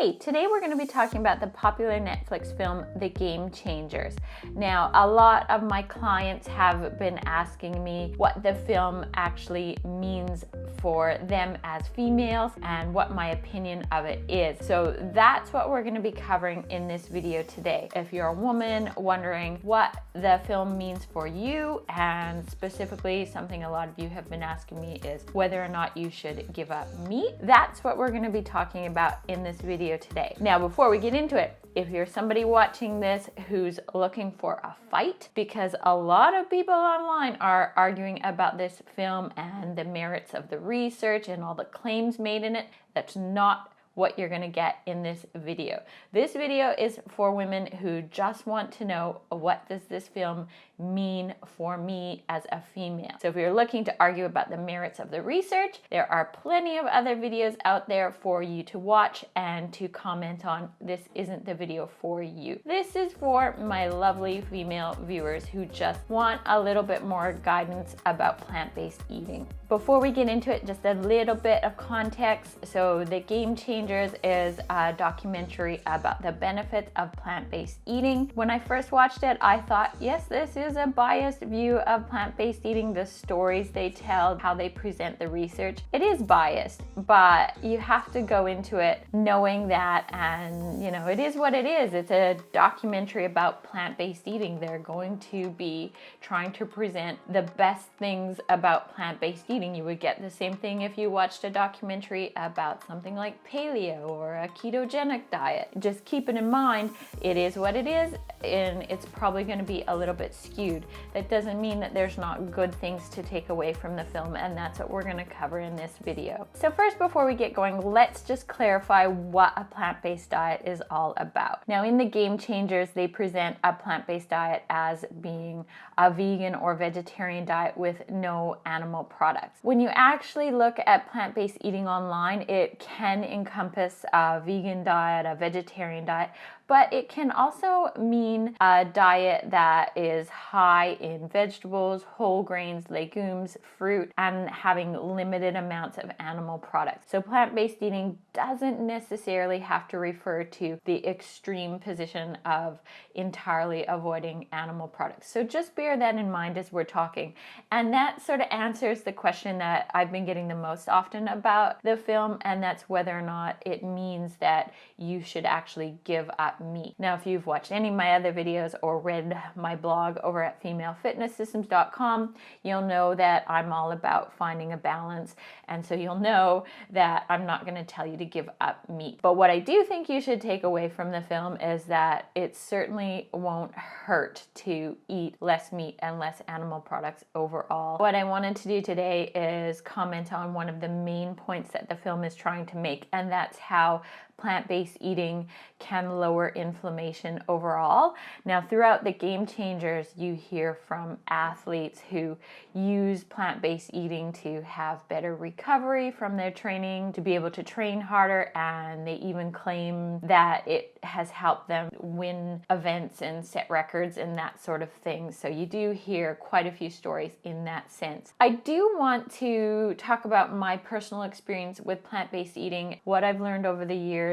Hey, today we're going to be talking about the popular Netflix film, The Game Changers. Now, a lot of my clients have been asking me what the film actually means for them as females and what my opinion of it is. So that's what we're going to be covering in this video today. If you're a woman wondering what the film means for you, and specifically something a lot of you have been asking me is whether or not you should give up meat, that's what we're going to be talking about in this video today. Now, before we get into it, if you're somebody watching this who's looking for a fight, because a lot of people online are arguing about this film and the merits of the research and all the claims made in it, that's not what you're going to get in this video. This video is for women who just want to know, what does this film mean for me as a female? So if you're looking to argue about the merits of the research, there are plenty of other videos out there for you to watch and to comment on. This isn't the video for you. This is for my lovely female viewers who just want a little bit more guidance about plant-based eating. Before we get into it, just a little bit of context. So The Game Changers is a documentary about the benefits of plant-based eating. When I first watched it, I thought, yes, this is a biased view of plant-based eating. The stories they tell, how they present the research, it is biased, but you have to go into it knowing that, and you know, it is what it is. It's a documentary about plant-based eating. They're going to be trying to present the best things about plant-based eating. You would get the same thing if you watched a documentary about something like paleo or a ketogenic diet. Just keep it in mind, it is what it is, and it's probably going to be a little bit skewed. That doesn't mean that there's not good things to take away from the film, and that's what we're going to cover in this video. So first, before we get going, let's just clarify what a plant-based diet is all about. Now, in The Game Changers, they present a plant-based diet as being a vegan or vegetarian diet with no animal products. When you actually look at plant-based eating online, it can encompass a vegan diet, a vegetarian diet, but it can also mean a diet that is high in vegetables, whole grains, legumes, fruit, and having limited amounts of animal products. So plant-based eating doesn't necessarily have to refer to the extreme position of entirely avoiding animal products. So just bear that in mind as we're talking. And that sort of answers the question that I've been getting the most often about the film, and that's whether or not it means that you should actually give up meat. Now, if you've watched any of my other videos or read my blog over at femalefitnesssystems.com, you'll know that I'm all about finding a balance, and so you'll know that I'm not going to tell you to give up meat. But what I do think you should take away from the film is that it certainly won't hurt to eat less meat and less animal products overall. What I wanted to do today is comment on one of the main points that the film is trying to make, and that's how plant-based eating can lower inflammation overall. Now, throughout The Game Changers, you hear from athletes who use plant-based eating to have better recovery from their training, to be able to train harder, and they even claim that it has helped them win events and set records and that sort of thing. So you do hear quite a few stories in that sense. I do want to talk about my personal experience with plant-based eating, what I've learned over the years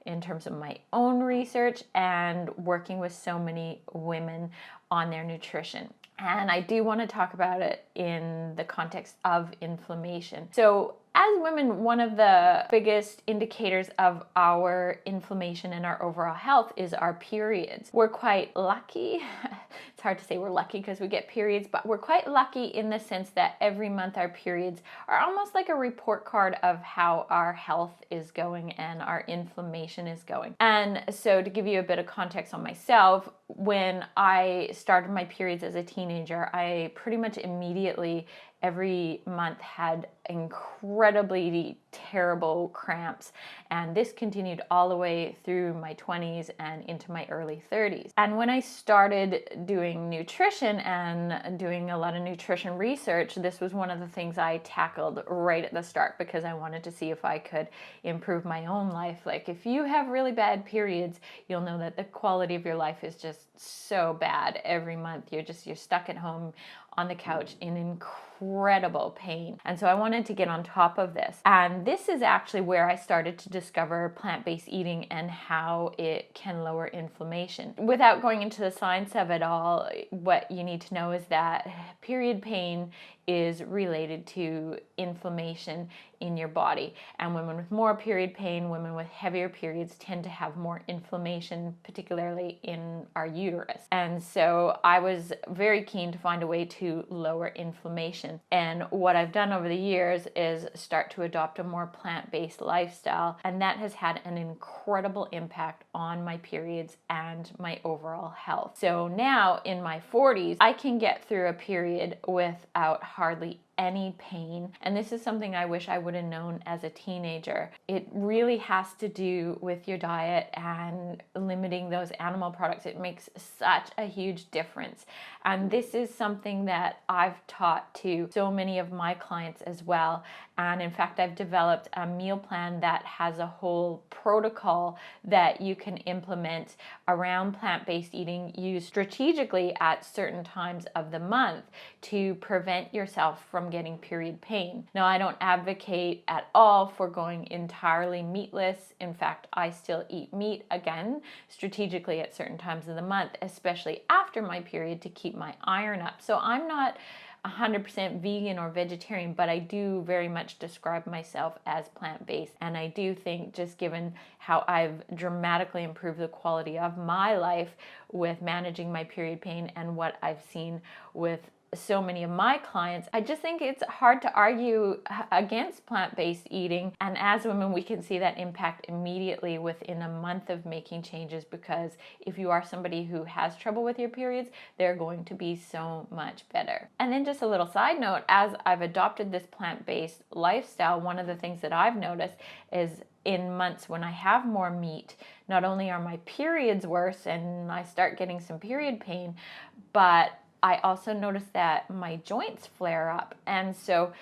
in terms of my own research and working with so many women on their nutrition. And I do want to talk about it in the context of inflammation. So as women, one of the biggest indicators of our inflammation and our overall health is our periods. We're quite lucky. It's hard to say we're lucky because we get periods, but we're quite lucky in the sense that every month our periods are almost like a report card of how our health is going and our inflammation is going. And so to give you a bit of context on myself, when I started my periods as a teenager, I pretty much immediately every month had incredibly terrible cramps, and this continued all the way through my 20s and into my early 30s. And when I started doing nutrition and doing a lot of nutrition research, this was one of the things I tackled right at the start because I wanted to see if I could improve my own life. Like, if you have really bad periods, you'll know that the quality of your life is just so bad every month. You're stuck at home on the couch in incredible pain. And so I wanted to get on top of this. And this is actually where I started to discover plant-based eating and how it can lower inflammation. Without going into the science of it all, what you need to know is that period pain is related to inflammation in your body. And women with more period pain, women with heavier periods tend to have more inflammation, particularly in our uterus. And so I was very keen to find a way to lower inflammation. And what I've done over the years is start to adopt a more plant-based lifestyle. And that has had an incredible impact on my periods and my overall health. So now in my 40s, I can get through a period without hardly any pain. And this is something I wish I would have known as a teenager. It really has to do with your diet and limiting those animal products. It makes such a huge difference. And this is something that I've taught to so many of my clients as well. And in fact, I've developed a meal plan that has a whole protocol that you can implement around plant-based eating, used strategically at certain times of the month to prevent yourself from getting period pain. Now, I don't advocate at all for going entirely meatless. In fact, I still eat meat again strategically at certain times of the month, especially after my period, to keep my iron up. So I'm not 100% vegan or vegetarian, but I do very much describe myself as plant-based. And I do think, just given how I've dramatically improved the quality of my life with managing my period pain and what I've seen with so many of my clients, I just think it's hard to argue against plant-based eating. And as women, we can see that impact immediately within a month of making changes, because if you are somebody who has trouble with your periods, they're going to be so much better. And then just a little side note, as I've adopted this plant-based lifestyle, one of the things that I've noticed is in months when I have more meat, not only are my periods worse and I start getting some period pain, but I also notice that my joints flare up. And so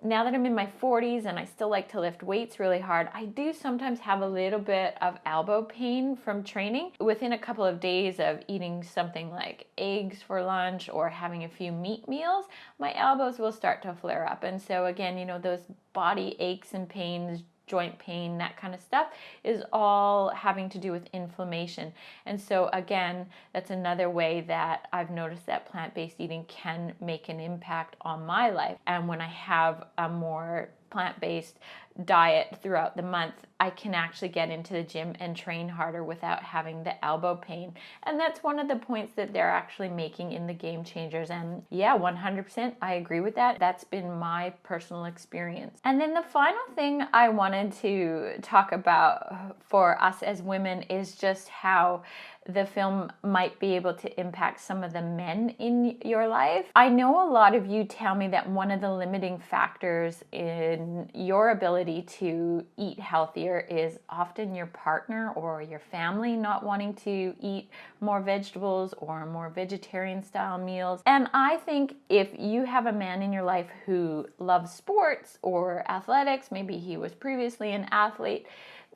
now that I'm in my 40s and I still like to lift weights really hard, I do sometimes have a little bit of elbow pain from training. Within a couple of days of eating something like eggs for lunch or having a few meat meals, my elbows will start to flare up. And so again, you know, those body aches and pains, joint pain, that kind of stuff is all having to do with inflammation. And so again, that's another way that I've noticed that plant-based eating can make an impact on my life. And when I have a more plant-based diet throughout the month, I can actually get into the gym and train harder without having the elbow pain. And that's one of the points that they're actually making in the Game Changers. And yeah, 100% I agree with that. That's been my personal experience. And then the final thing I wanted to talk about for us as women is just how the film might be able to impact some of the men in your life. I know a lot of you tell me that one of the limiting factors in your ability to eat healthier is often your partner or your family not wanting to eat more vegetables or more vegetarian style meals. And I think if you have a man in your life who loves sports or athletics, maybe he was previously an athlete,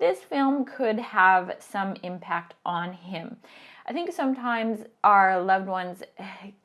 this film could have some impact on him. I think sometimes our loved ones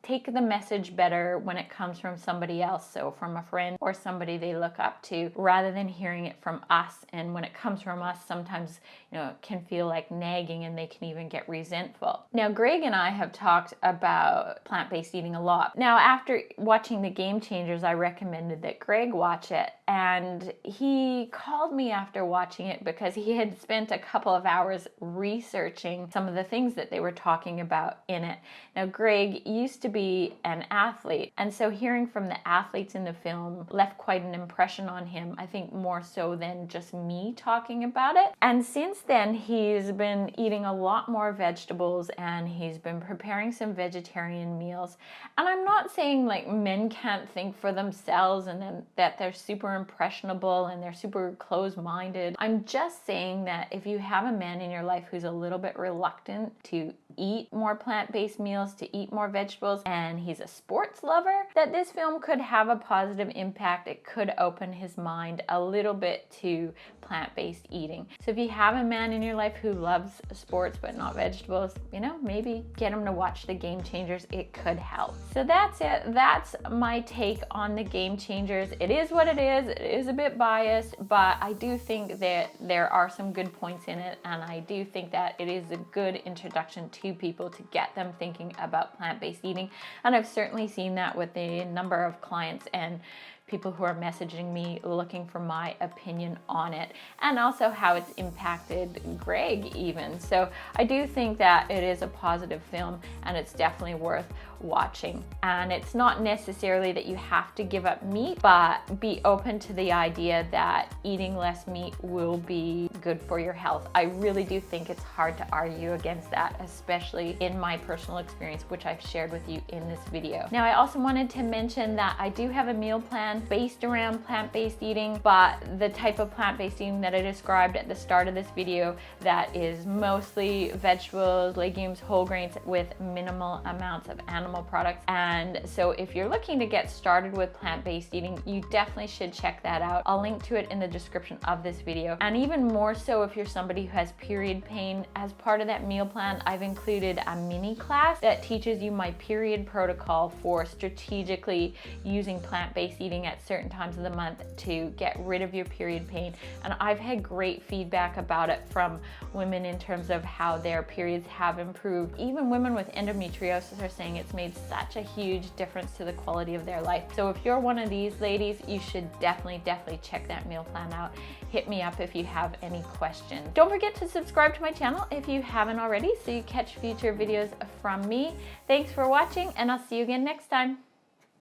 take the message better when it comes from somebody else, so from a friend or somebody they look up to, rather than hearing it from us. And when it comes from us, sometimes, you know, it can feel like nagging and they can even get resentful. Now, Greg and I have talked about plant-based eating a lot. Now, after watching the Game Changers, I recommended that Greg watch it, and he called me after watching it because he had spent a couple of hours researching some of the things that they were talking about in it. Now, Greg used to be an athlete, and so hearing from the athletes in the film left quite an impression on him, I think more so than just me talking about it. And since then, he's been eating a lot more vegetables and he's been preparing some vegetarian meals. And I'm not saying like men can't think for themselves and then that they're super impressionable and they're super closed-minded. I'm just saying that if you have a man in your life who's a little bit reluctant to to eat more plant-based meals, to eat more vegetables, and he's a sports lover, that this film could have a positive impact. It could open his mind a little bit to plant-based eating. So if you have a man in your life who loves sports but not vegetables, you know, maybe get him to watch The Game Changers. It could help. So that's it. That's my take on The Game Changers. It is what it is. It is a bit biased, but I do think that there are some good points in it, and I do think that it is a good introduction to people to get them thinking about plant-based eating. And I've certainly seen that with a number of clients and people who are messaging me looking for my opinion on it, and also how it's impacted Greg even. So I do think that it is a positive film, and it's definitely worth watching. And it's not necessarily that you have to give up meat, but be open to the idea that eating less meat will be good for your health. I really do think it's hard to argue against that, especially in my personal experience, which I've shared with you in this video. Now, I also wanted to mention that I do have a meal plan based around plant-based eating, but the type of plant-based eating that I described at the start of this video, that is mostly vegetables, legumes, whole grains with minimal amounts of animal products. And so if you're looking to get started with plant-based eating, you definitely should check that out. I'll link to it in the description of this video. And even more so if you're somebody who has period pain, as part of that meal plan, I've included a mini class that teaches you my period protocol for strategically using plant-based eating at certain times of the month to get rid of your period pain. And I've had great feedback about it from women in terms of how their periods have improved. Even women with endometriosis are saying it's made such a huge difference to the quality of their life. So if you're one of these ladies, you should definitely check that meal plan out. Hit me up if you have any questions. Don't forget to subscribe to my channel if you haven't already, so you catch future videos from me. Thanks for watching, and I'll see you again next time.